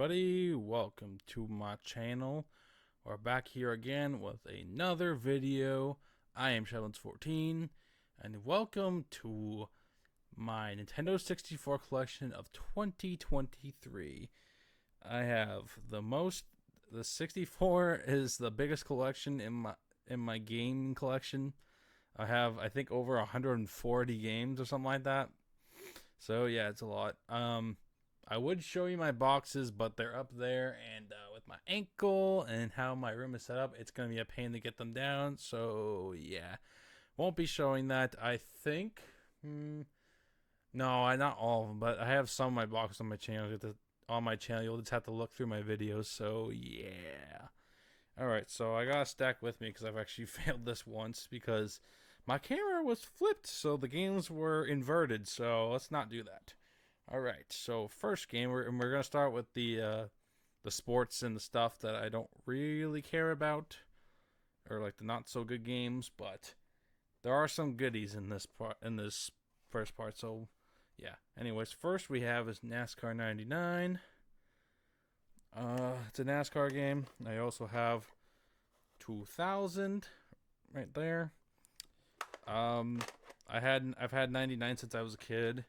everybody, welcome to my channel. We're back here again with another video. I am Shadows14 and welcome to my Nintendo 64 collection of 2023. I have the 64 is the biggest collection in my game collection. I have, I think, over 140 games or something like that. So yeah, it's a lot. I would show you my boxes, but they're up there, and with my ankle and how my room is set up, it's going to be a pain to get them down. So yeah, won't be showing that, I think. No, not all of them, but I have some of my boxes on my channel. You'll just have to look through my videos. So yeah. Alright, so I got a stack with me because I've actually failed this once because my camera was flipped, so the games were inverted, so let's not do that. Alright, so first game, we're going to start with the sports and the stuff that I don't really care about, or like the not so good games, but there are some goodies in this first part, so yeah. Anyways, first we have is NASCAR 99. It's a NASCAR game. I also have 2000 right there. I've had 99 since I was a kid.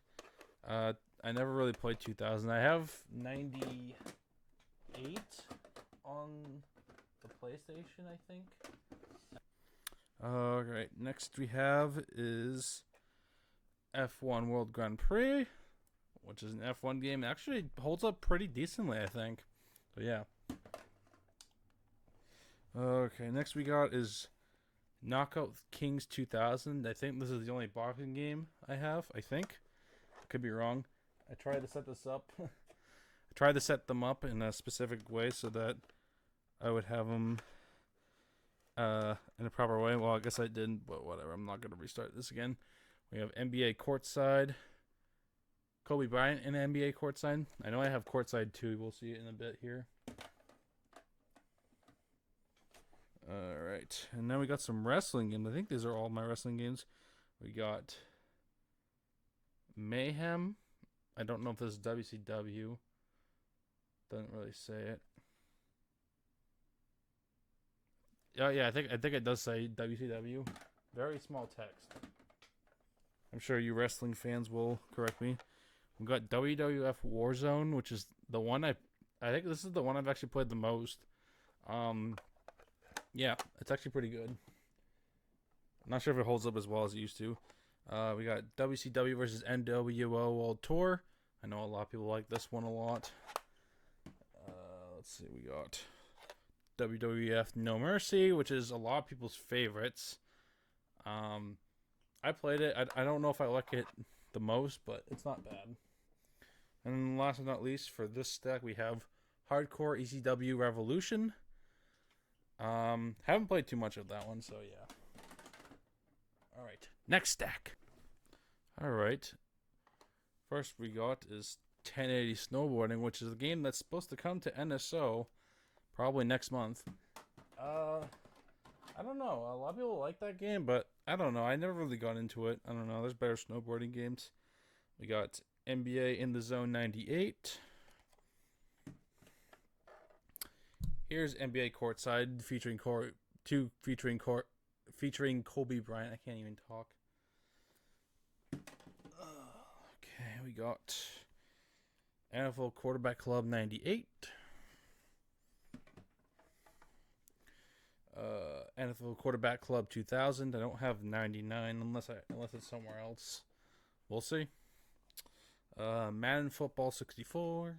I never really played 2000. I have 98 on the PlayStation, I think. Alright, next we have is F1 World Grand Prix, which is an F1 game. It actually holds up pretty decently, I think. So yeah. Okay, next we got is Knockout Kings 2000. I think this is the only boxing game I have, I think. I could be wrong. I tried to set this up. I tried to set them up in a specific way so that I would have them in a proper way. Well, I guess I didn't, but whatever. I'm not going to restart this again. We have NBA Courtside. Kobe Bryant in NBA Courtside. I know I have Courtside too. We'll see it in a bit here. Alright. And then we got some wrestling games. I think these are all my wrestling games. We got Mayhem. I don't know if this is WCW. Doesn't really say it. Yeah, I think it does say WCW. Very small text. I'm sure you wrestling fans will correct me. We got WWF Warzone, which is the one I think this is the one I've actually played the most. Yeah, it's actually pretty good. I'm not sure if it holds up as well as it used to. We got WCW versus NWO World Tour. I know a lot of people like this one a lot. Let's see, we got WWF No Mercy, which is a lot of people's favorites. I played it. I don't know if I like it the most, but it's not bad. And last but not least, for this stack, we have Hardcore ECW Revolution. Haven't played too much of that one, so yeah. Alright, next stack. Alright. First we got is 1080 Snowboarding, which is a game that's supposed to come to NSO probably next month. I don't know. A lot of people like that game, but I don't know. I never really got into it. I don't know. There's better snowboarding games. We got NBA In the Zone 98. Here's NBA Courtside featuring Kobe Bryant. I can't even talk. Okay, we got NFL Quarterback Club 98. NFL Quarterback Club 2000. I don't have 99 unless it's somewhere else. We'll see. Madden Football 64.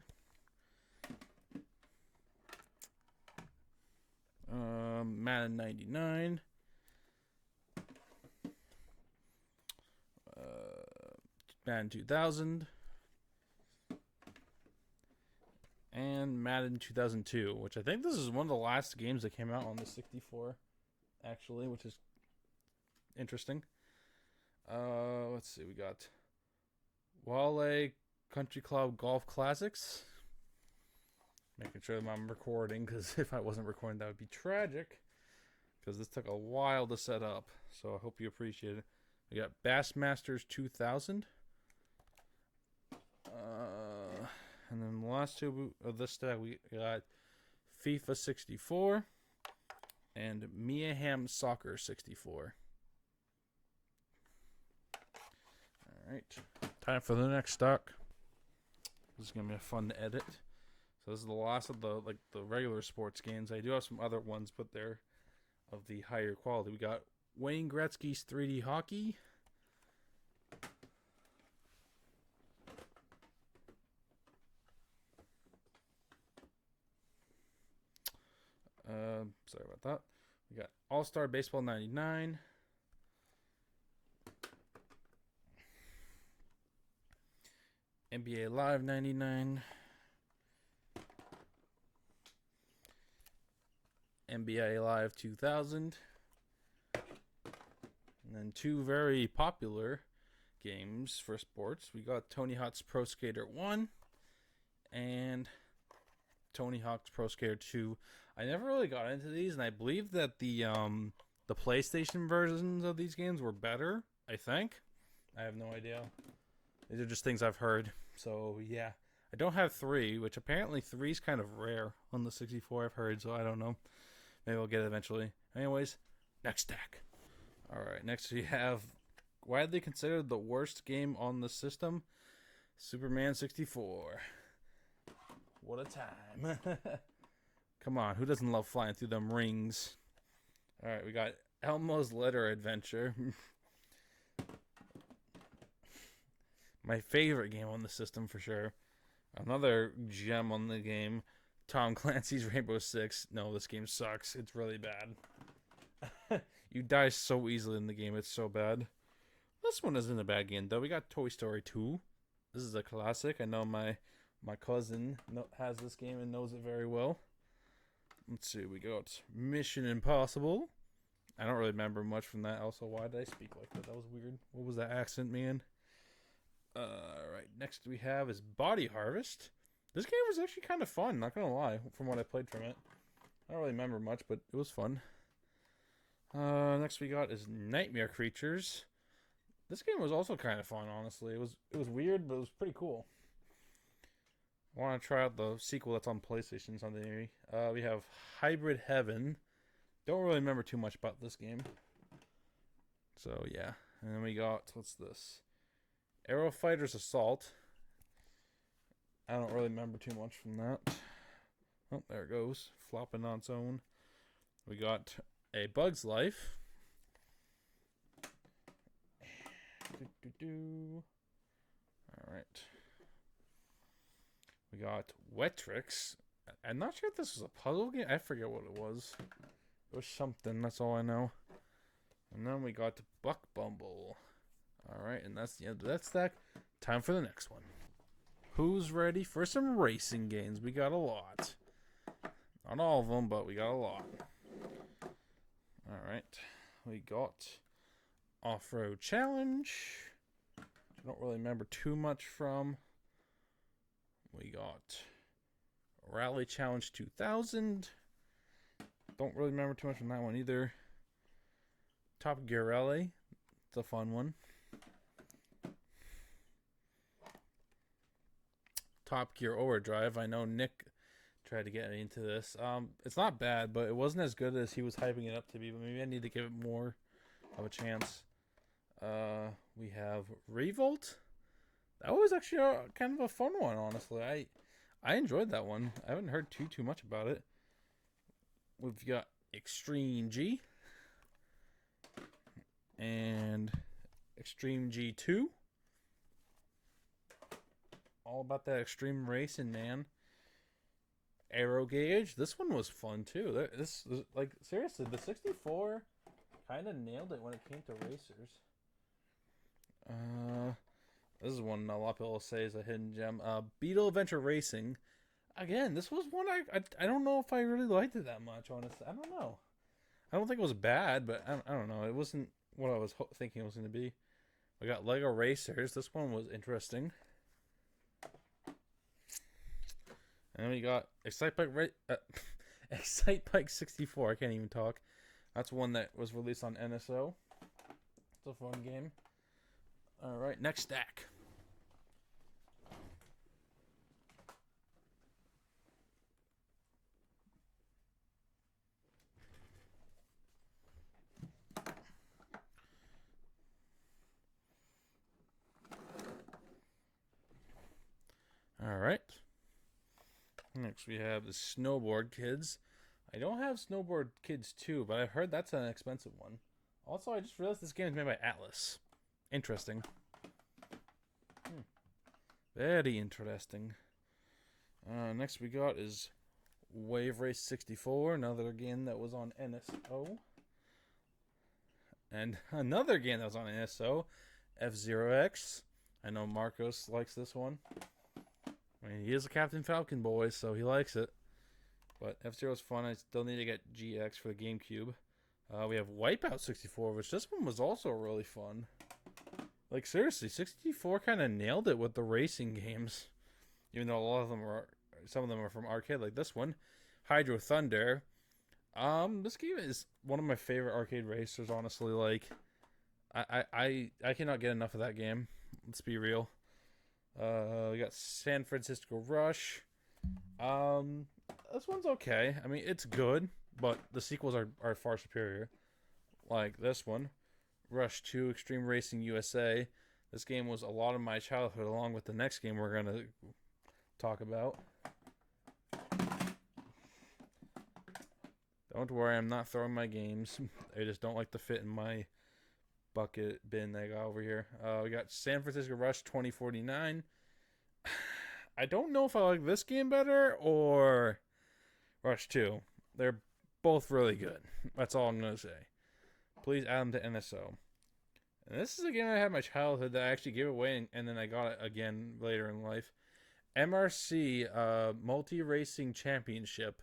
Madden 99. Madden 2000. And Madden 2002, which I think this is one of the last games that came out on the 64, actually, which is interesting. Let's see, we got Wale Country Club Golf Classics. Making sure that I'm recording, because if I wasn't recording, that would be tragic. Because this took a while to set up, so I hope you appreciate it. We got Bassmasters 2000. And then the last two of this stack, we got FIFA 64 and Mia Hamm Soccer 64. Alright, time for the next stock. This is going to be fun to edit. So this is the last of the regular sports games. I do have some other ones, but they're of the higher quality. We got Wayne Gretzky's 3D Hockey. Sorry about that. We got All-Star Baseball 99. NBA Live 99. NBA Live 2000. And then two very popular games for sports. We got Tony Hawk's Pro Skater 1 and Tony Hawk's Pro Skater 2. I never really got into these, and I believe that the PlayStation versions of these games were better, I think. I have no idea. These are just things I've heard. So, yeah. I don't have 3, which apparently 3 is kind of rare on the 64, I've heard, so I don't know. Maybe I'll get it eventually. Anyways, next stack. Alright, next we have widely considered the worst game on the system, Superman 64. What a time. Come on, who doesn't love flying through them rings? Alright, we got Elmo's Letter Adventure. My favorite game on the system for sure. Another gem on the game, Tom Clancy's Rainbow Six. No, this game sucks. It's really bad. You die so easily in the game. It's so bad. This one isn't a bad game, though. We got Toy Story 2. This is a classic. I know my cousin has this game and knows it very well. Let's see. We got Mission Impossible. I don't really remember much from that. Also, why did I speak like that? That was weird. What was that accent, man? Right. Next we have is Body Harvest. This game was actually kind of fun, not gonna lie, from what I played from it. I don't really remember much, but it was fun. Next we got is Nightmare Creatures. This game was also kind of fun, honestly. It was weird, but it was pretty cool. I want to try out the sequel that's on PlayStation someday. We have Hybrid Heaven. Don't really remember too much about this game. So, yeah. And then we got, what's this? Aero Fighters Assault. I don't really remember too much from that. Oh, there it goes. Flopping on its own. We got A Bug's Life. Alright. We got Wetrix. I'm not sure if this was a puzzle game. I forget what it was. It was something. That's all I know. And then we got Buck Bumble. Alright, and that's the end of that stack. Time for the next one. Who's ready for some racing games? We got a lot. Not all of them, but we got a lot. Alright. We got Off-Road Challenge. I don't really remember too much from. We got Rally Challenge 2000. Don't really remember too much from that one either. Top Gear Rally. It's a fun one. Top Gear Overdrive. I know Nick tried to get me into this. It's not bad, but it wasn't as good as he was hyping it up to be. But maybe I need to give it more of a chance. We have Revolt. That was actually kind of a fun one, honestly. I enjoyed that one. I haven't heard too much about it. We've got Extreme G and Extreme G2. All about that extreme racing, man. Aero Gauge. This one was fun too. This like seriously, the 64 kind of nailed it when it came to racers. This is one a lot of people say is a hidden gem. Beetle Adventure Racing. Again, this was one I don't know if I really liked it that much, honestly. I don't know. I don't think it was bad, but I don't know. It wasn't what I was thinking it was going to be. We got Lego Racers. This one was interesting. And we got Excite Bike 64. I can't even talk. That's one that was released on NSO. It's a fun game. Alright, next stack. Next we have the Snowboard Kids. I don't have Snowboard Kids 2, but I've heard that's an expensive one. Also, I just realized this game is made by Atlas. Interesting. Very interesting. Next we got is Wave Race 64, another game that was on NSO. And another game that was on NSO, F-Zero X. I know Marcos likes this one. I mean, he is a Captain Falcon boy, so he likes it. But F-Zero is fun. I still need to get GX for the GameCube. We have Wipeout 64, which this one was also really fun. Like, seriously, 64 kind of nailed it with the racing games. Even though a lot of them are, some of them are from arcade, like this one. Hydro Thunder. This game is one of my favorite arcade racers, honestly. Like, I cannot get enough of that game. Let's be real. We got San Francisco Rush. This one's okay. I mean, it's good, but the sequels are far superior. Like this one, Rush 2 Extreme Racing USA. This game was a lot of my childhood, along with the next game we're going to talk about. Don't worry, I'm not throwing my games. They just don't like to fit in my bucket bin that I got over here. We got San Francisco Rush 2049. I don't know if I like this game better or Rush 2. They're both really good. That's all I'm going to say. Please add them to NSO. And this is a game I had in my childhood that I actually gave away and then I got it again later in life. MRC Multi-Racing Championship.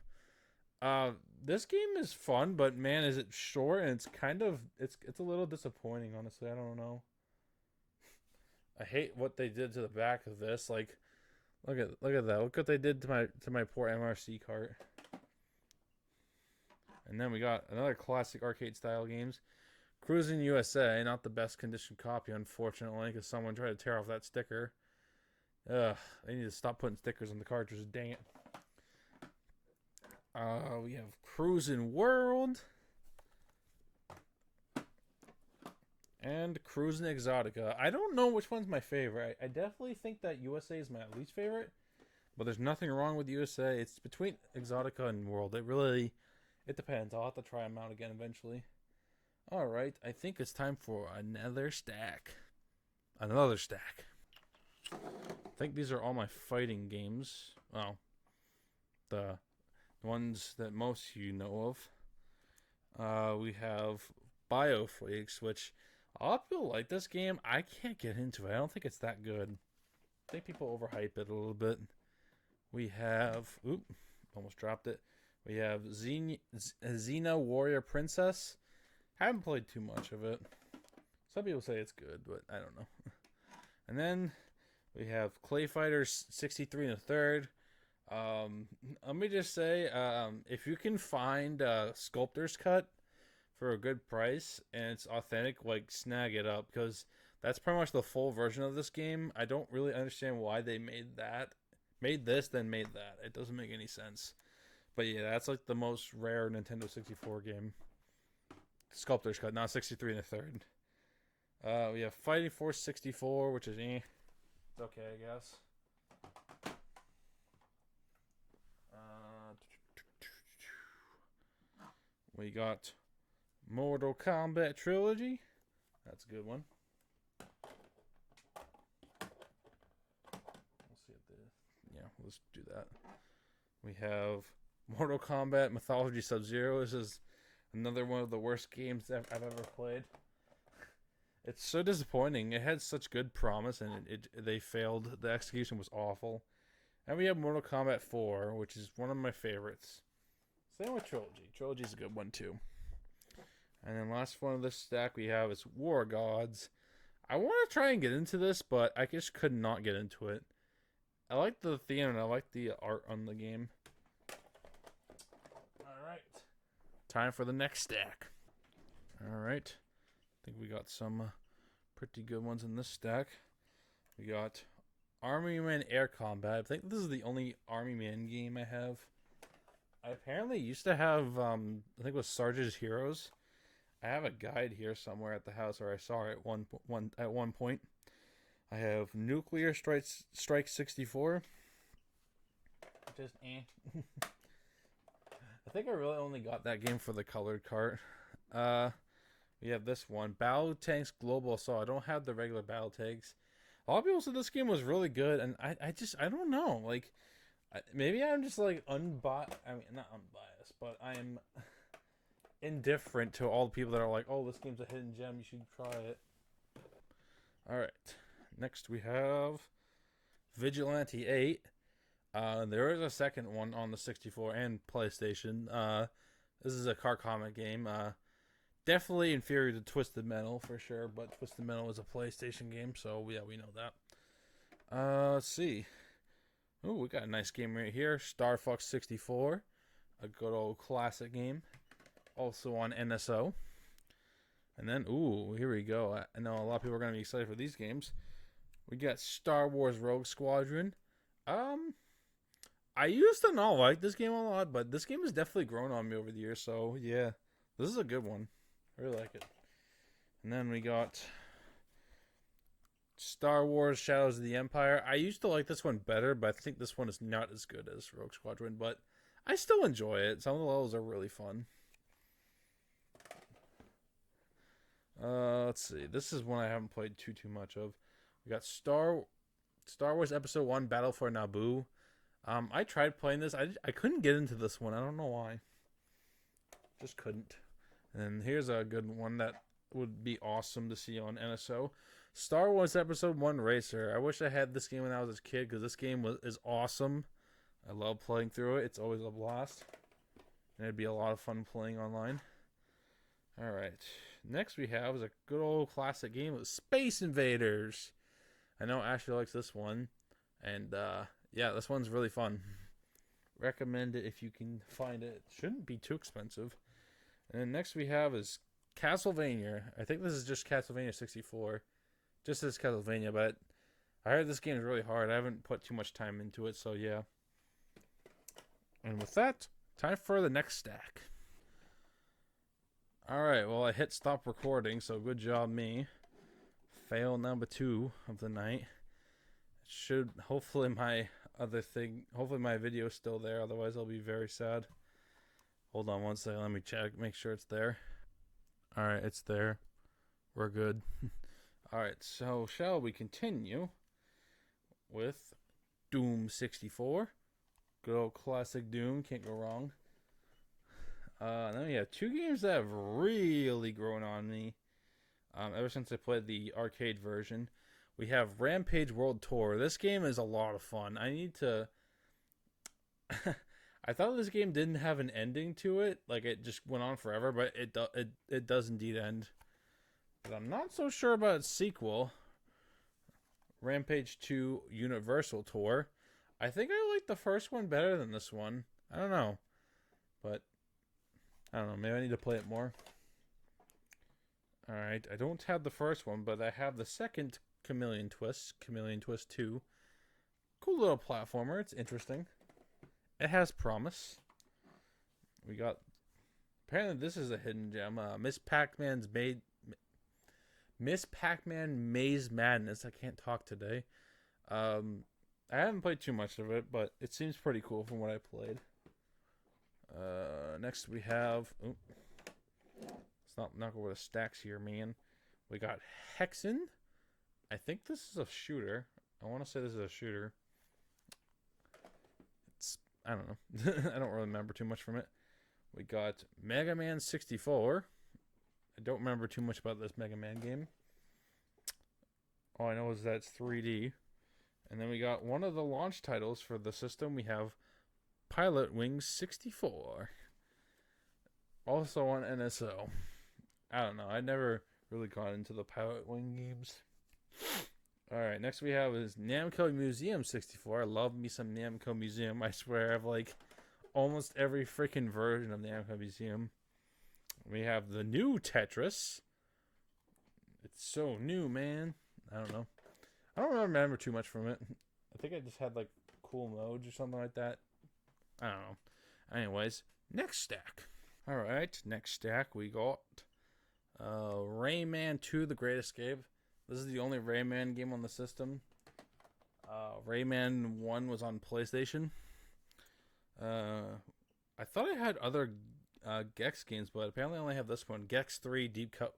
This game is fun, but man, is it short, and it's kind of it's a little disappointing, honestly. I don't know. I hate what they did to the back of this. Like, look at that. Look what they did to my poor MRC cart. And then we got another classic arcade style games. Cruising USA, not the best condition copy, unfortunately, because someone tried to tear off that sticker. Ugh, they need to stop putting stickers on the cartridges, dang it. We have Cruisin' World and Cruisin' Exotica. I don't know which one's my favorite. I definitely think that USA is my least favorite, but there's nothing wrong with USA. It's between Exotica and World. It depends. I'll have to try them out again eventually. All right, I think it's time for another stack. Another stack. I think these are all my fighting games. Well, the ones that most of you know of. We have Biofreaks, which a lot of people like this game. I can't get into it. I don't think it's that good. I think people overhype it a little bit. We have... Oop, almost dropped it. We have Xena Warrior Princess. Haven't played too much of it. Some people say it's good, but I don't know. And then we have Clay Fighters 63 and a third. Let me just say, if you can find Sculptor's Cut for a good price and it's authentic, like, snag it up, because that's pretty much the full version of this game. I don't really understand why they made this, then made that. It doesn't make any sense. But yeah, that's like the most rare Nintendo 64 game. Sculptor's Cut, not 63 and a third. We have Fighting Force 64, which is it's okay, I guess. We got Mortal Kombat Trilogy. That's a good one. We'll see let's do that. We have Mortal Kombat Mythology Sub-Zero. This is another one of the worst games I've ever played. It's so disappointing. It had such good promise, and they failed. The execution was awful. And we have Mortal Kombat 4, which is one of my favorites. Same with Trilogy. Trilogy's a good one, too. And then last one of this stack we have is War Gods. I want to try and get into this, but I just could not get into it. I like the theme, and I like the art on the game. Alright. Time for the next stack. Alright. I think we got some pretty good ones in this stack. We got Army Man Air Combat. I think this is the only Army Man game I have. I apparently used to have, I think it was Sarge's Heroes. I have a guide here somewhere at the house, or I saw it at one point. I have Nuclear Strike 64. Just I think I really only got that game for the colored cart. We have this one, Battle Tanks Global Assault. I don't have the regular Battle Tanks. A lot of people said this game was really good, and I don't know. Like, maybe I'm just like unbiased. I mean, not unbiased, but I am indifferent to all the people that are like, "Oh, this game's a hidden gem. You should try it." All right. Next we have Vigilante 8. There is a second one on the 64 and PlayStation. This is a car comic game. Definitely inferior to Twisted Metal for sure, but Twisted Metal is a PlayStation game, so yeah, we know that. Let's see. Oh, we got a nice game right here. Star Fox 64, a good old classic game. Also on NSO. And then, ooh, here we go. I know a lot of people are going to be excited for these games. We got Star Wars Rogue Squadron. I used to not like this game a lot, but this game has definitely grown on me over the years, so yeah. This is a good one. I really like it. And then we got Star Wars Shadows of the Empire. I used to like this one better, but I think this one is not as good as Rogue Squadron, but I still enjoy it. Some of the levels are really fun. Let's see. This is one I haven't played too much of. We got Star Wars Episode 1 Battle for Naboo. I tried playing this. I couldn't get into this one. I don't know why. Just couldn't. And here's a good one that would be awesome to see on NSO. Star Wars Episode 1 Racer. I wish I had this game when I was a kid because this game is awesome. I love playing through it. It's always a blast. And it'd be a lot of fun playing online. Alright. Next we have is a good old classic game of Space Invaders. I know Ashley likes this one. And yeah, this one's really fun. Recommend it if you can find it. It shouldn't be too expensive. And then next we have is Castlevania. I think this is just Castlevania 64. Just as Castlevania, but I heard this game is really hard. I haven't put too much time into it, so yeah. And with that, time for the next stack. Alright, well I hit stop recording, so good job me. Fail number 2 of the night. Should hopefully my video is still there, otherwise I'll be very sad. Hold on one second, let me check, make sure it's there. Alright, it's there. We're good. Alright, so shall we continue with Doom 64. Good old classic Doom, can't go wrong. Then we have two games that have really grown on me ever since I played the arcade version. We have Rampage World Tour. This game is a lot of fun. I need to... I thought this game didn't have an ending to it. Like, it just went on forever, but it does indeed end. But I'm not so sure about its sequel. Rampage 2 Universal Tour. I think I like the first one better than this one. I don't know. But, I don't know. Maybe I need to play it more. Alright, I don't have the first one, but I have the second Chameleon Twist 2. Cool little platformer. It's interesting. It has promise. We got... Apparently this is a hidden gem. Miss Pac-Man Maze Madness. I can't talk today. I haven't played too much of it, but it seems pretty cool from what I played. Next we have... Oh, let's not go over the stacks here, man. We got Hexen. I think this is a shooter. I want to say this is a shooter. I don't know. I don't really remember too much from it. We got Mega Man 64. I don't remember too much about this Mega Man game. All I know is that it's 3D. And then we got one of the launch titles for the system. We have Pilot Wings 64. Also on NSO. I don't know. I never really got into the Pilot Wing games. Alright, next we have is Namco Museum 64. I love me some Namco Museum. I swear I have like almost every freaking version of Namco Museum. We have the new Tetris. It's so new, man. I don't know. I don't remember too much from it. I think I just had like cool modes or something like that. I don't know. Anyways, next stack. Alright, next stack we got Rayman 2 The Great Escape. This is the only Rayman game on the system. Rayman 1 was on PlayStation. I thought I had other Gex games, but apparently I only have this one. Gex 3 Deep Cut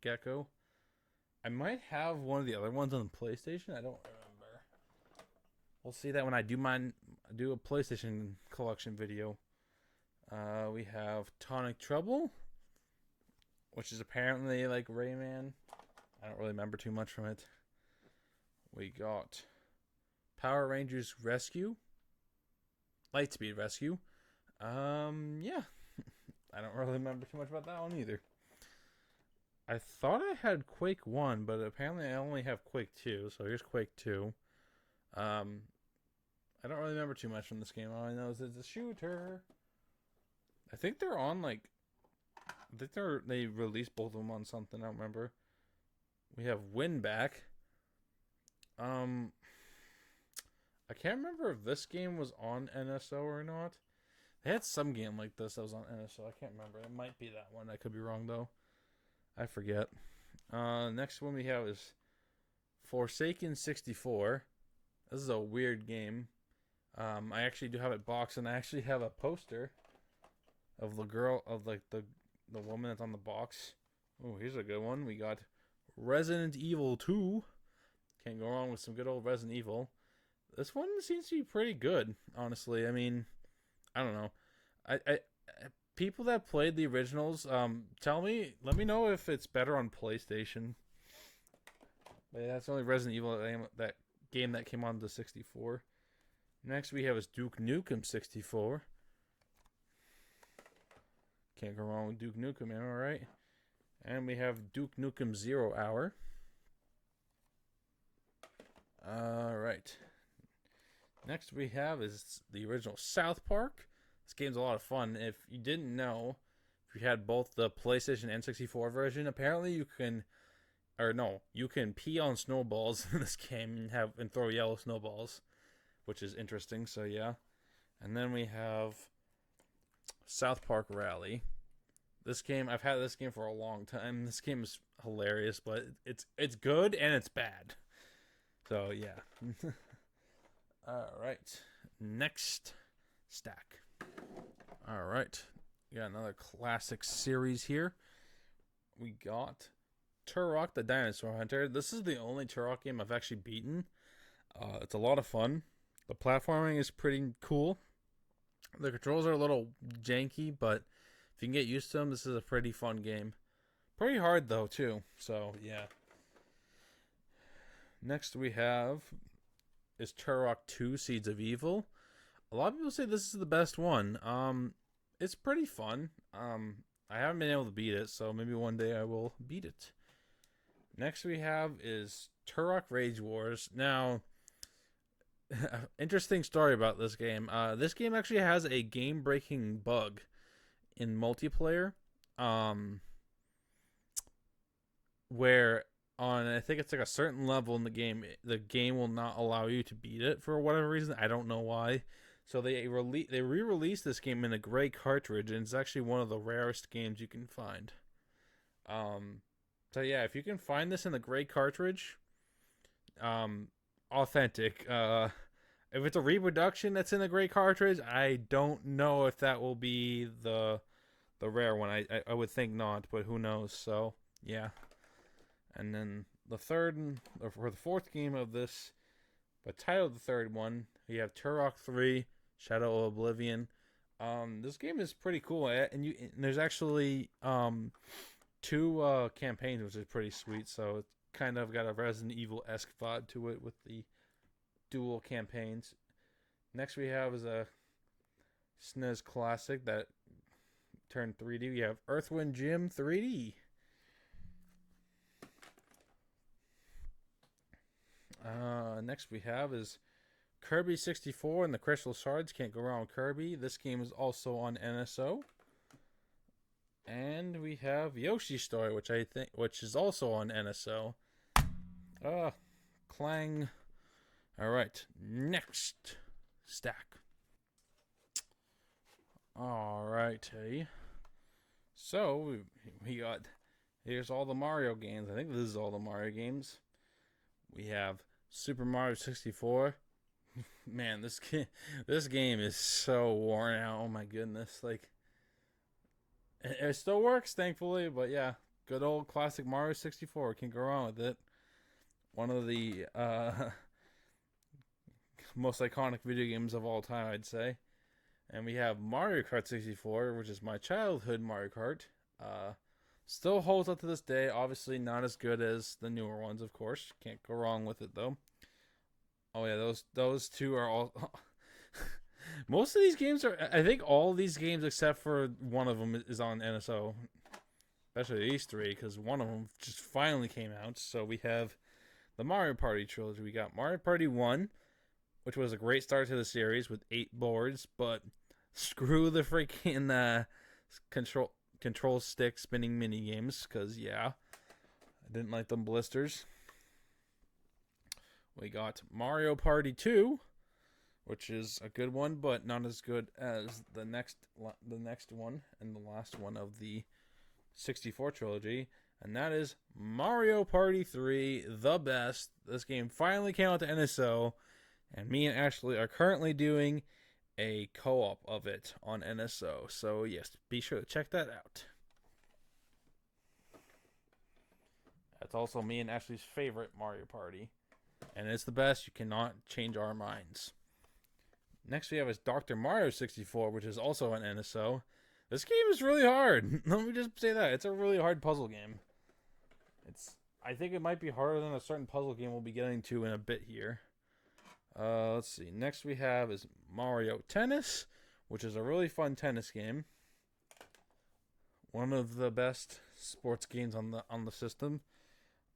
Gecko. I might have one of the other ones on the PlayStation. I don't remember. We'll see that when I do a PlayStation collection video. We have Tonic Trouble, which is apparently like Rayman. I don't really remember too much from it. We got Power Rangers Rescue, Lightspeed Rescue. Yeah. I don't really remember too much about that one either. I thought I had Quake 1, but apparently I only have Quake 2, so here's Quake 2. I don't really remember too much from this game. All I know is it's a shooter. I think they're on they released both of them on something, I don't remember. We have Winback. I can't remember if this game was on NSO or not. They had some game like this that was on NSO. I can't remember. It might be that one. I could be wrong, though. I forget. Next one we have is Forsaken 64. This is a weird game. I actually do have it boxed, and I actually have a poster of the girl, of like the woman that's on the box. Oh, here's a good one. We got Resident Evil 2. Can't go wrong with some good old Resident Evil. This one seems to be pretty good, honestly. I mean, I don't know. I people that played the originals, let me know if it's better on PlayStation. But yeah, that's the only Resident Evil that game that came on the 64. Next we have is Duke Nukem 64. Can't go wrong with Duke Nukem, am I right? And we have Duke Nukem 0 Hour. Alright. Next we have is the original South Park. This game's a lot of fun. If you didn't know, if you had both the PlayStation and 64 version, apparently you can pee on snowballs in this game and throw yellow snowballs, which is interesting. So yeah. And then we have South Park Rally. This game, I've had this game for a long time. This game is hilarious, but it's good and it's bad. So yeah. All right. Next stack. All right. We got another classic series here. We got Turok the Dinosaur Hunter. This is the only Turok game I've actually beaten. It's a lot of fun. The platforming is pretty cool. The controls are a little janky, but if you can get used to them, this is a pretty fun game. Pretty hard, though, too. So, yeah. Next we have is Turok 2 Seeds of Evil. A lot of people say this is the best one. It's pretty fun. I haven't been able to beat it, so maybe one day I will beat it. Next we have is Turok Rage Wars. Now, interesting story about this game. This game actually has a game-breaking bug in multiplayer. Where on, I think it's like a certain level in the game will not allow you to beat it for whatever reason. I don't know why. So they re-released this game in a gray cartridge, and it's actually one of the rarest games you can find. So yeah, if you can find this in the gray cartridge, authentic. If it's a reproduction that's in the gray cartridge, I don't know if that will be the rare one. I would think not, but who knows? So yeah. And then the fourth game of this, but titled the third one, we have Turok 3 Shadow of Oblivion. This game is pretty cool, and there's actually two campaigns, which is pretty sweet. So it's kind of got a Resident Evil-esque vibe to it with the dual campaigns. Next we have is a SNES classic that turned 3D. We have Earthwind Jim 3D. Next we have is Kirby 64 and the Crystal Shards. Can't go wrong with Kirby. This game is also on NSO. And we have Yoshi's Story, which is also on NSO. Clang. All right, next stack. All right, hey. So we got, here's all the Mario games. I think this is all the Mario games. We have Super Mario 64. Man, this game is so worn out. Oh my goodness! Like it still works, thankfully, but yeah, good old classic Mario 64. Can't go wrong with it. One of the most iconic video games of all time, I'd say. And we have Mario Kart 64, which is my childhood Mario Kart. Uh, Still holds up to this day. Obviously, not as good as the newer ones, of course. Can't go wrong with it though. Oh yeah, those two are all. Most of these games are. I think all of these games except for one of them is on NSO. Especially these three, because one of them just finally came out. So we have the Mario Party trilogy. We got Mario Party 1, which was a great start to the series with 8 boards, but screw the freaking control stick spinning mini games, because yeah, I didn't like them blisters. We got Mario Party 2, which is a good one, but not as good as the next one and the last one of the 64 trilogy, and that is Mario Party 3, the best. This game finally came out to NSO, and me and Ashley are currently doing a co-op of it on NSO. So yes, be sure to check that out. That's also me and Ashley's favorite Mario Party, and it's the best. You cannot change our minds. Next we have is Dr. Mario 64, which is also on NSO. This game is really hard. Let me just say that. It's a really hard puzzle game. I think it might be harder than a certain puzzle game we'll be getting to in a bit here. Let's see. Next we have is Mario Tennis, which is a really fun tennis game. One of the best sports games on the system.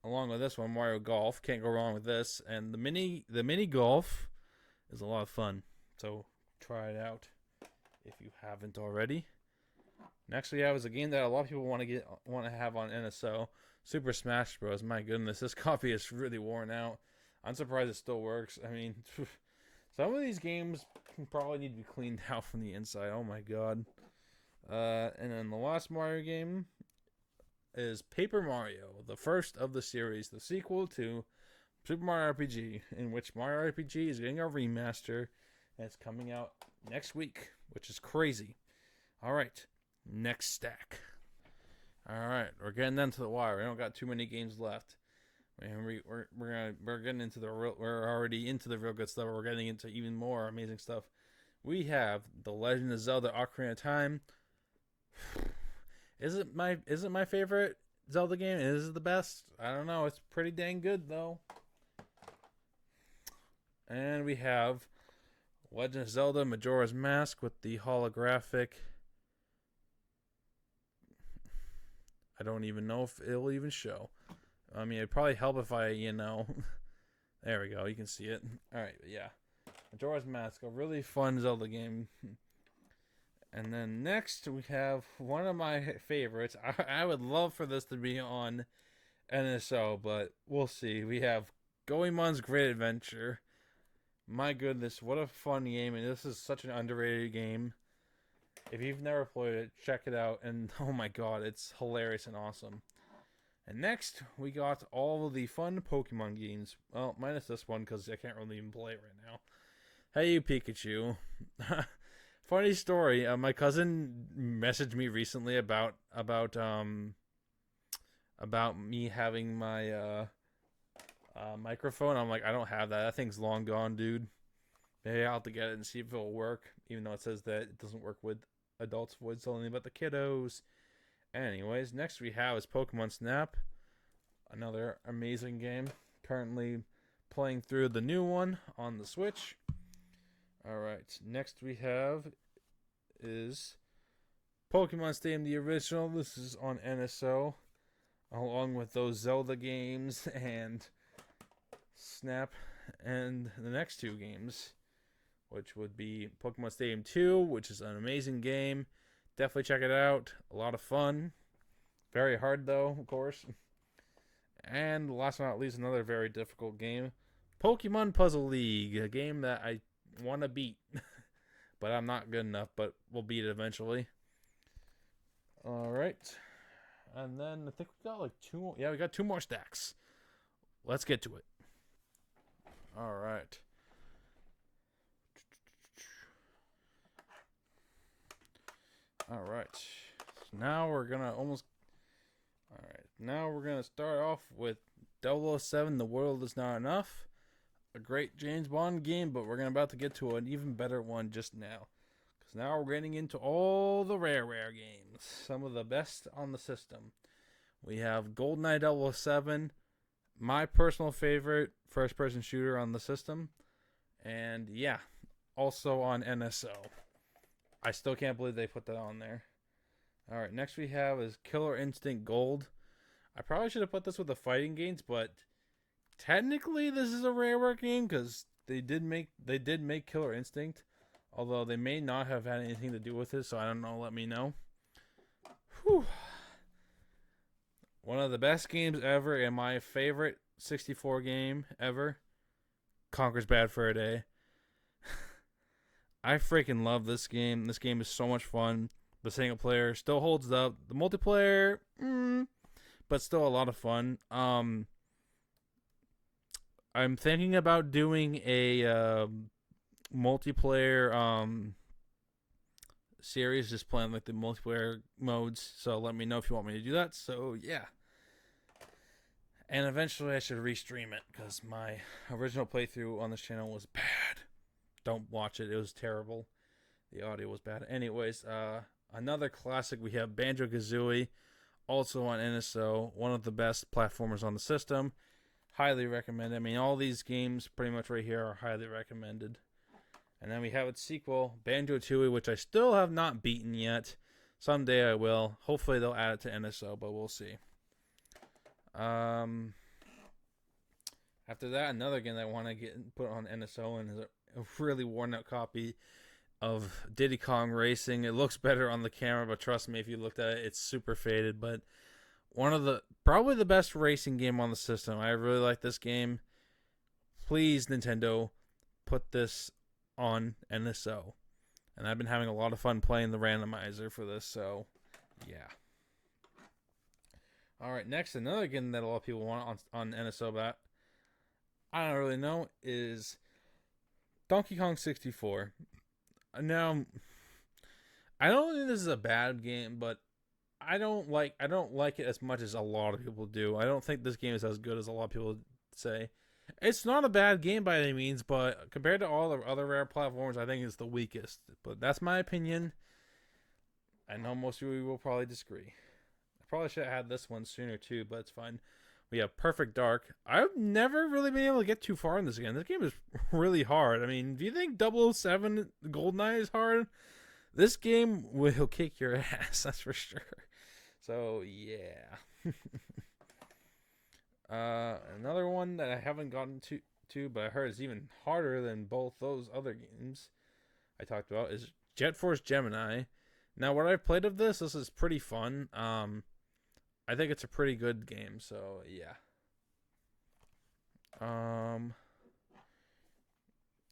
Along with this one, Mario Golf. Can't go wrong with this. And the mini golf is a lot of fun. So try it out if you haven't already. Next we have is a game that a lot of people want to have on NSO, Super Smash Bros. My goodness, this copy is really worn out. I'm surprised it still works. I mean, some of these games probably need to be cleaned out from the inside. Oh my god. And then the last Mario game is Paper Mario, the first of the series, the sequel to Super Mario RPG, in which Mario RPG is getting a remaster, and it's coming out next week, which is crazy. All right. Next stack. All right, we're getting into the wire. We don't got too many games left. We're getting into the real. We're already into the real good stuff. We're getting into even more amazing stuff. We have The Legend of Zelda: Ocarina of Time. Is it my favorite Zelda game? Is it the best? I don't know. It's pretty dang good though. And we have Legend of Zelda: Majora's Mask with the holographic. I don't even know if it'll even show. I mean, it'd probably help if I, there we go. You can see it. All right, but yeah. Majora's Mask, a really fun Zelda game. And then next we have one of my favorites. I would love for this to be on NSO, but we'll see. We have Goemon's Great Adventure. My goodness, what a fun game. And this is such an underrated game. If you've never played it, check it out. And oh my god, it's hilarious and awesome. And next, we got all of the fun Pokemon games. Well, minus this one, because I can't really even play it right now. Hey, Pikachu. Funny story. My cousin messaged me recently about me having my microphone. I'm like, I don't have that. That thing's long gone, dude. Maybe I'll have to get it and see if it'll work. Even though it says that it doesn't work with adults' voice, only about the kiddos. Anyways, next we have is Pokemon Snap. Another amazing game. Currently playing through the new one on the Switch. Alright, next we have is Pokemon Stadium, the original. This is on NSO, along with those Zelda games and Snap and the next two games, which would be Pokemon Stadium 2, which is an amazing game. Definitely check it out. A lot of fun. Very hard, though, of course. And last but not least, another very difficult game, Pokemon Puzzle League, a game that I want to beat, but I'm not good enough, but we'll beat it eventually. All right. And then I think we got like two more. Yeah, we got 2 more stacks. Let's get to it. All right. All right. Now we're gonna almost. All right. Now we're gonna start off with 007. The World Is Not Enough. A great James Bond game, but we're about to get to an even better one just now. Because now we're getting into all the rare games. Some of the best on the system. We have GoldenEye 007, my personal favorite first-person shooter on the system. And yeah, also on NSO. I still can't believe they put that on there. Alright, next we have is Killer Instinct Gold. I probably should have put this with the fighting games, but technically this is a rare game because they did make Killer Instinct, although they may not have had anything to do with it, so I don't know, let me know. Whew. One of the best games ever and my favorite 64 game ever, Conker's Bad Fur Day. I freaking love this game. This game is so much fun. The single player still holds up. The multiplayer, but still a lot of fun. I'm thinking about doing a multiplayer series, just playing like the multiplayer modes. So let me know if you want me to do that. So yeah. And eventually I should restream it because my original playthrough on this channel was bad. Don't watch it. It was terrible. The audio was bad. Anyways, another classic, we have Banjo-Kazooie, also on NSO. One of the best platformers on the system. Highly recommend. I mean, all these games pretty much right here are highly recommended. And then we have its sequel, Banjo-Tooie, which I still have not beaten yet. Someday I will. Hopefully they'll add it to NSO, but we'll see. After that, another game that I want to get put on NSO and is a really worn out copy of Diddy Kong Racing. It looks better on the camera, but trust me, if you looked at it, it's super faded. But probably the best racing game on the system. I really like this game. Please, Nintendo, put this on NSO. And I've been having a lot of fun playing the randomizer for this, so yeah. Alright, next, another game that a lot of people want on NSO, but I don't really know, is Donkey Kong 64. Now, I don't think this is a bad game, but I don't like it as much as a lot of people do. I don't think this game is as good as a lot of people say. It's not a bad game by any means, but compared to all the other rare platforms, I think it's the weakest. But that's my opinion. I know most of you will probably disagree. I probably should have had this one sooner too, but it's fine. We have Perfect Dark. I've never really been able to get too far in this game. This game is really hard. I mean, do you think 007 GoldenEye is hard? This game will kick your ass, that's for sure. So, yeah. Another one that I haven't gotten to, but I heard is even harder than both those other games I talked about, is Jet Force Gemini. Now, what I've played of this is pretty fun. I think it's a pretty good game, so yeah.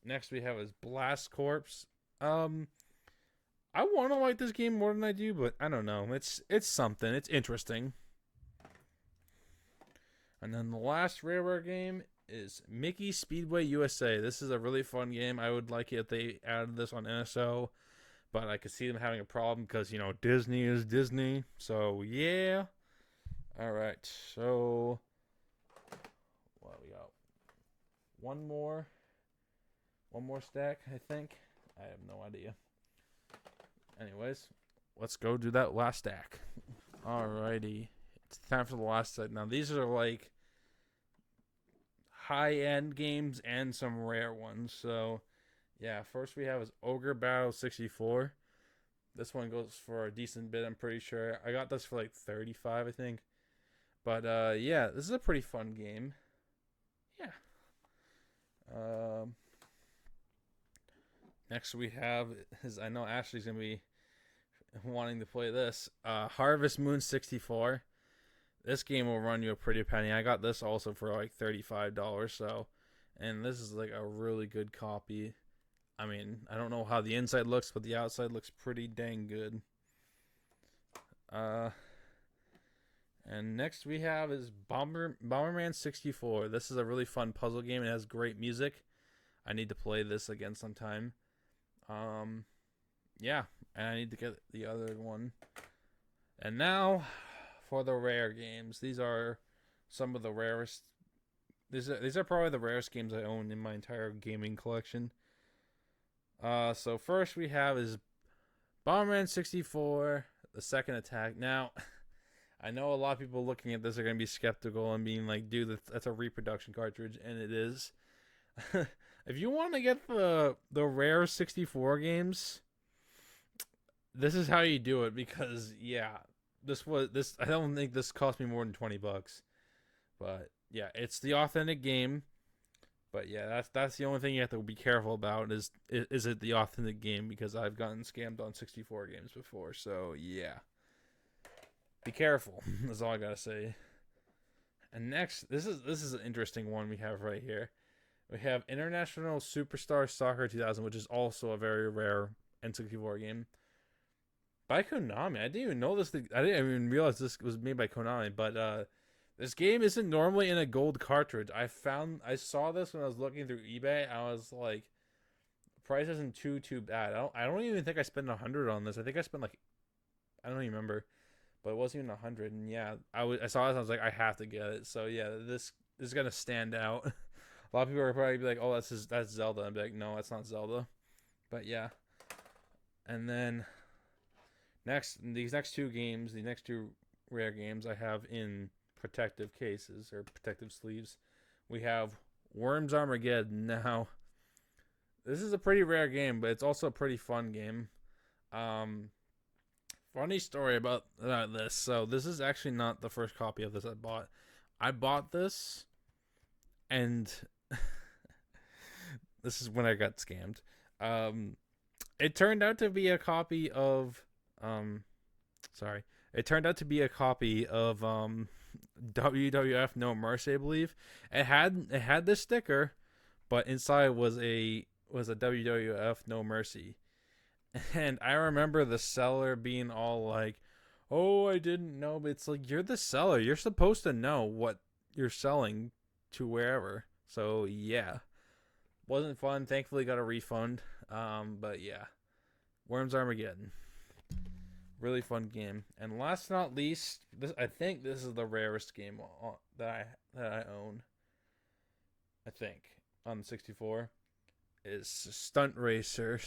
Next we have is Blast Corps. I want to like this game more than I do, but I don't know. It's something. It's interesting. And then the last rare game is Mickey Speedway USA. This is a really fun game. I would like it if they added this on NSO, but I could see them having a problem because, you know, Disney is Disney. So, yeah. All right. So, what we got? One more stack, I think. I have no idea. Anyways, let's go do that last stack. Alrighty. It's time for the last set. Now, these are like high-end games and some rare ones. So, yeah, first we have is Ogre Battle 64. This one goes for a decent bit, I'm pretty sure. I got this for like 35, I think. But, yeah, this is a pretty fun game. Yeah. Next we have is, I know Ashley's going to be wanting to play this, Harvest Moon 64. This game will run you a pretty penny. I got this also for like $35, so, and this is like a really good copy. I mean, I don't know how the inside looks, but the outside looks pretty dang good. And next we have is Bomberman 64. This is a really fun puzzle game. It has great music. I need to play this again sometime. Yeah, and I need to get the other one. And now for the rare games. These are some of the rarest. These are probably the rarest games I own in my entire gaming collection. So first we have is Bomberman 64, the second attack. Now, I know a lot of people looking at this are going to be skeptical and being like, dude, that's a reproduction cartridge, and it is. If you want to get the rare 64 games, this is how you do it, because yeah, this I don't think this cost me more than $20. But yeah, it's the authentic game. But yeah, that's the only thing you have to be careful about is it the authentic game, because I've gotten scammed on 64 games before. So yeah, be careful. That's all I gotta say. And next, this is an interesting one we have right here. We have International Superstar Soccer 2000, which is also a very rare N64 game by Konami. I didn't even know this. I didn't even realize this was made by Konami. But this game isn't normally in a gold cartridge. I saw this when I was looking through eBay. I was like, the price isn't too bad. I don't even think I spent $100 on this. I think I spent like, I don't even remember, but it wasn't even $100. And yeah, I saw this and I was like, I have to get it. So yeah, this is gonna stand out. A lot of people are probably be like, oh, that's Zelda. And be like, no, that's not Zelda. But yeah. And then these next two games, the next two rare games I have in protective cases or protective sleeves. We have Worms Armageddon. Now, this is a pretty rare game, but it's also a pretty fun game. Funny story about this. So this is actually not the first copy of this I bought. I bought this, and this is when I got scammed. It turned out to be a copy of It turned out to be a copy of WWF No Mercy, I believe. It had this sticker, but inside was a WWF No Mercy. And I remember the seller being all like, "Oh, I didn't know." But it's like, you're the seller. You're supposed to know what you're selling to wherever. So yeah, wasn't fun. Thankfully, got a refund. But yeah, Worms Armageddon, really fun game. And last but not least, I think this is the rarest game that I own. I think on the 64 is Stunt Racer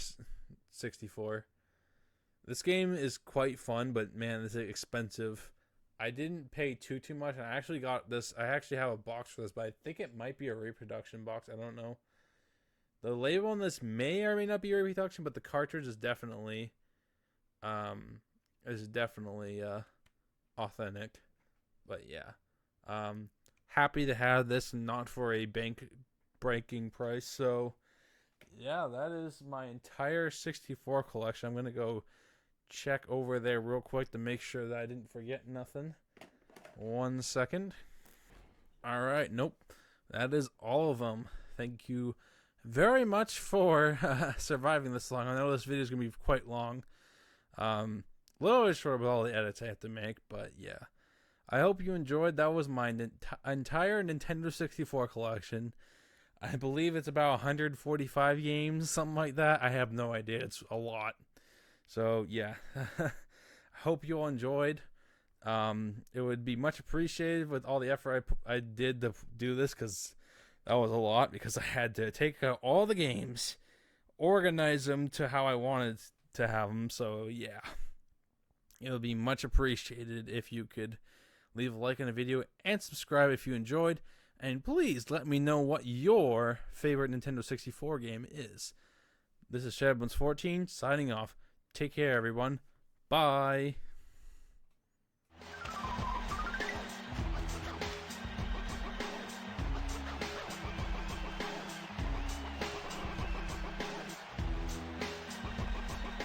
64. This game is quite fun, but man, it's expensive. I didn't pay too much. I actually got this. I actually have a box for this, but I think it might be a reproduction box. I don't know. The label on this may or may not be a reproduction, but the cartridge is definitely authentic. But yeah, happy to have this, not for a bank breaking price. So yeah, that is my entire 64 collection. I'm gonna go check over there real quick to make sure that I didn't forget nothing. 1 second. All right, nope, that is all of them. Thank you very much for surviving this long. I know this video is gonna be quite long. A little bit short with all the edits I have to make, but yeah. I hope you enjoyed. That was my entire Nintendo 64 collection. I believe it's about 145 games, something like that. I have no idea. It's a lot. So yeah, I hope you all enjoyed. It would be much appreciated with all the effort I did to do this, because that was a lot, because I had to take out all the games, organize them to how I wanted to have them. So yeah, it would be much appreciated if you could leave a like on the video and subscribe if you enjoyed. And please let me know what your favorite Nintendo 64 game is. This is Shadowbones14 signing off. Take care, everyone. Bye.